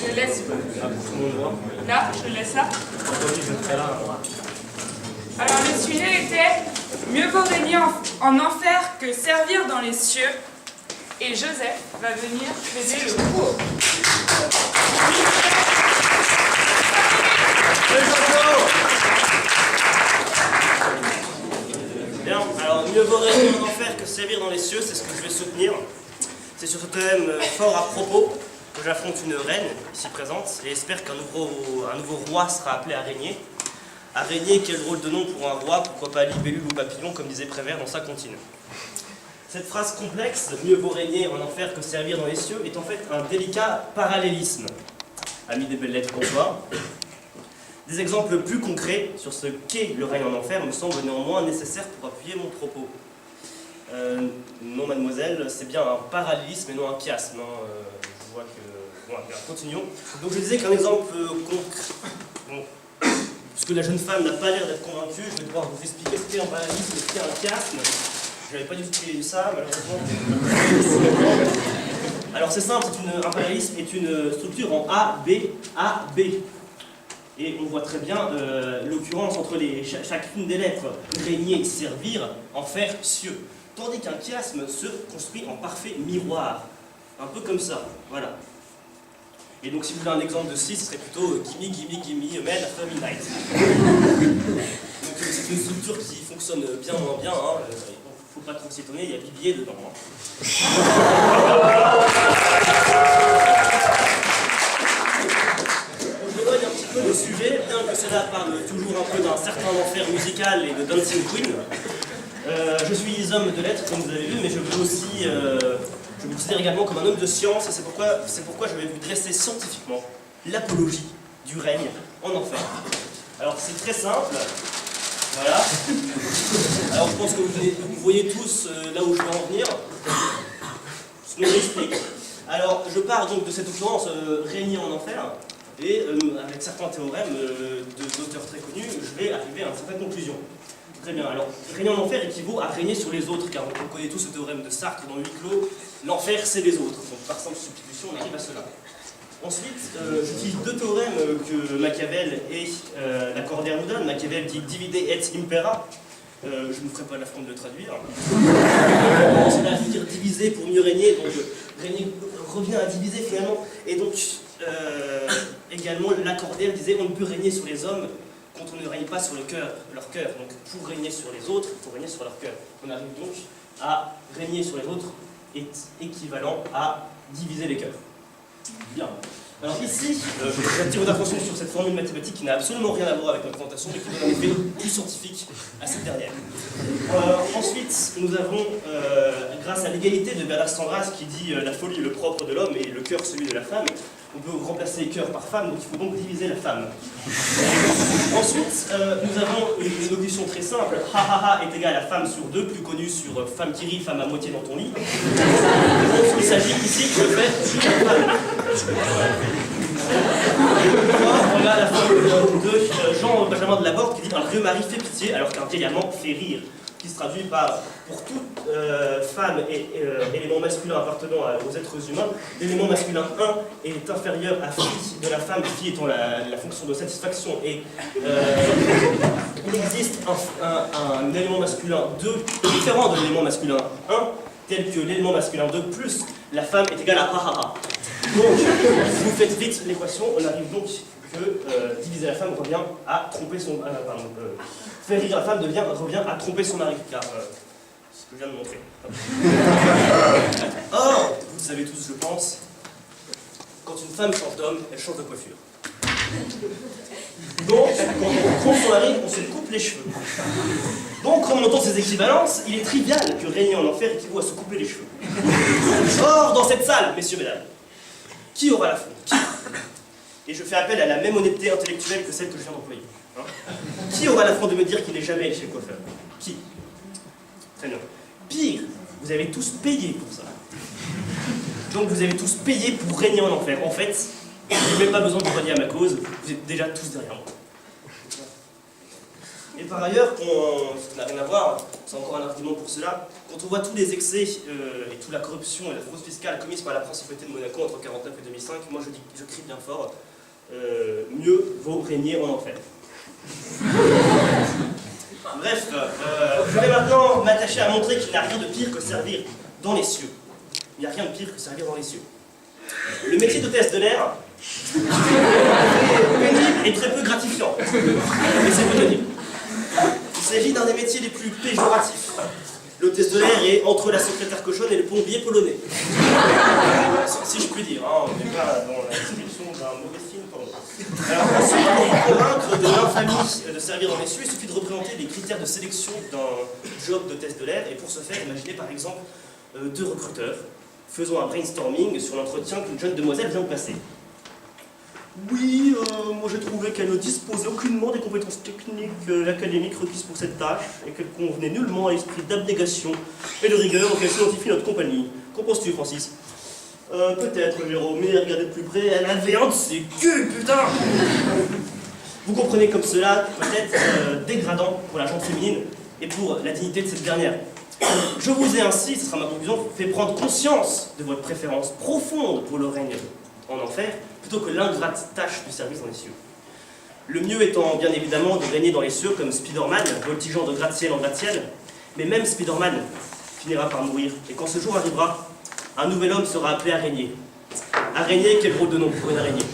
Je laisse là, je laisse là. Alors le sujet était « Mieux vaut régner en enfer que servir dans les cieux ». Et Joseph va venir plaider le cours. Bien, alors mieux vaut régner en enfer que servir dans les cieux, c'est ce que je vais soutenir. C'est sur ce thème fort à propos que j'affronte une reine ici présente et espère qu'un nouveau roi sera appelé à régner. À régner, quel drôle de nom pour un roi, pourquoi pas libellule ou papillon, comme disait Prévert dans sa comptine. Cette phrase complexe, mieux vaut régner en enfer que servir dans les cieux, est en fait un délicat parallélisme. Amis des belles lettres, bonsoir. Des exemples plus concrets sur ce qu'est le règne en enfer me semblent néanmoins nécessaires pour appuyer mon propos. Non, mademoiselle, c'est bien un parallélisme et non un chiasme. Je vois que... Bon, continuons. Donc je disais qu'un exemple concret... Bon. Puisque la jeune femme n'a pas l'air d'être convaincue, je vais devoir vous expliquer ce qu'est un parallélisme et ce qu'est un chiasme. Je n'avais pas du tout prévu ça, malheureusement. Alors c'est simple, un parallélisme est une structure en A, B, A, B. Et on voit très bien l'occurrence entre chacune des lettres. Régner, servir, enfer, cieux. Tandis qu'un chiasme se construit en parfait miroir. Un peu comme ça, voilà. Et donc si vous voulez un exemple de ci, ce serait plutôt gimme, gimme, gimme, men after midnight. Donc c'est une structure qui fonctionne bien moins bien, hein. Faut pas trop s'étonner, il y a Bibier dedans. Hein. Je m'éloigne un petit peu du sujet, bien que cela parle toujours un peu d'un certain enfer musical et de Dancing Queen. Je suis homme de lettres, comme vous avez vu, mais je veux aussi... je me considère également comme un homme de science, et c'est pourquoi je vais vous dresser scientifiquement l'apologie du règne en enfer. Alors c'est très simple, voilà. Alors je pense que vous voyez tous là où je veux en venir. Je m'explique. Alors je pars donc de cette occurrence régner en enfer, et avec certains théorèmes d'auteurs très connus, je vais arriver à une certaine conclusion. Très bien, alors régner en enfer équivaut à régner sur les autres, car on connaît tous ce théorème de Sartre dans Huis clos, l'enfer c'est les autres. Donc par simple substitution, on arrive à cela. Ensuite, j'utilise deux théorèmes que Machiavel et Lacordaire nous donnent. Machiavel dit divide et impera. Je ne ferai pas l'affront de le traduire. Cela veut dire diviser pour mieux régner, donc régner revient à diviser finalement. Et donc, également, Lacordaire disait on ne peut régner sur les hommes quand on ne règne pas sur leur cœur. Donc pour régner sur les autres, il faut régner sur leur cœur. On arrive donc à régner sur les autres est équivalent à diviser les cœurs. Bien. Alors ici, j'attire votre attention sur cette formule mathématique qui n'a absolument rien à voir avec notre présentation, mais qui donne un effet plus scientifique à cette dernière. Ensuite, nous avons, grâce à l'égalité de Bernard Sandras qui dit la folie est le propre de l'homme et le cœur celui de la femme, on peut remplacer cœur par femme, donc il faut donc diviser la femme. Ensuite, nous avons une locution très simple, ha ha ha est égal à femme sur deux, plus connue sur femme qui rit, femme à moitié dans ton lit. Donc il s'agit ici de fait d'une femme. On a la formule de Jean-Benjamin de Laborde qui dit un vieux mari fait pitié alors qu'un vieil amant fait rire, qui se traduit par pour toute femme et élément masculin appartenant aux êtres humains, l'élément masculin 1 est inférieur à phi de la femme, phi étant la fonction de satisfaction, et il existe un élément masculin 2 différent de l'élément masculin 1, tel que l'élément masculin 2 plus la femme est égal à ha ha ha. Donc, vous faites vite l'équation, on arrive donc que diviser la femme revient à tromper son... faire rire la femme revient à tromper son mari, car ce que je viens de montrer. Or, vous savez tous, je pense, quand une femme change d'homme, elle change de coiffure. Donc, quand on trompe son mari, on se coupe les cheveux. Donc, quand on entend ces équivalences, il est trivial que régner en enfer équivaut à se couper les cheveux. Or, dans cette salle, messieurs, mesdames, qui aura la faute? Et je fais appel à la même honnêteté intellectuelle que celle que je viens d'employer. Hein, qui aura la faute de me dire qu'il n'est jamais allé chez le coiffeur? Qui? Très bien. Pire, vous avez tous payé pour ça. Donc vous avez tous payé pour régner en enfer. En fait, je n'ai même pas besoin de vous relier à ma cause, vous êtes déjà tous derrière moi. Et par ailleurs, ce qui n'a rien à voir, c'est encore un argument pour cela, quand on voit tous les excès et toute la corruption et la fraude fiscale commise par la principauté de Monaco entre 1949 et 2005, moi je crie bien fort, mieux vaut régner en enfer. Bref, je vais maintenant m'attacher à montrer qu'il n'y a rien de pire que servir dans les cieux. Il n'y a rien de pire que servir dans les cieux. Le métier d'hôtesse de l'air est pénible et très peu gratifiant. Mais c'est peu pénible. Il s'agit d'un des métiers les plus péjoratifs. L'hôtesse de l'air est entre la secrétaire cochonne et le plombier polonais. Si je puis dire, hein, on n'est pas dans la description d'un mauvais film pour nous. Alors ensuite, pour convaincre de l'infamie de servir dans les cieux, il suffit de représenter les critères de sélection d'un job d'hôtesse de l'air. Et pour ce faire, imaginez par exemple deux recruteurs faisant un brainstorming sur l'entretien qu'une jeune demoiselle vient de passer. Oui, moi j'ai trouvé qu'elle ne disposait aucunement des compétences techniques et académiques requises pour cette tâche et qu'elle convenait nullement à l'esprit d'abnégation et de rigueur auquel s'identifie notre compagnie. Qu'en penses-tu, Francis? Peut-être, Jérôme, mais regardez de plus près, elle avait un de ses culs, putain. Vous comprenez comme cela peut être dégradant pour la gente féminine et pour la dignité de cette dernière. Je vous ai ainsi, ce sera ma conclusion, fait prendre conscience de votre préférence profonde pour le règne en enfer, plutôt que l'ingrate tâche du service dans les cieux. Le mieux étant bien évidemment de régner dans les cieux comme Spider-Man, voltigeant de gratte-ciel en gratte-ciel, mais même Spider-Man finira par mourir, et quand ce jour arrivera, un nouvel homme sera appelé à régner. À régner, quel drôle de nom pour une araignée.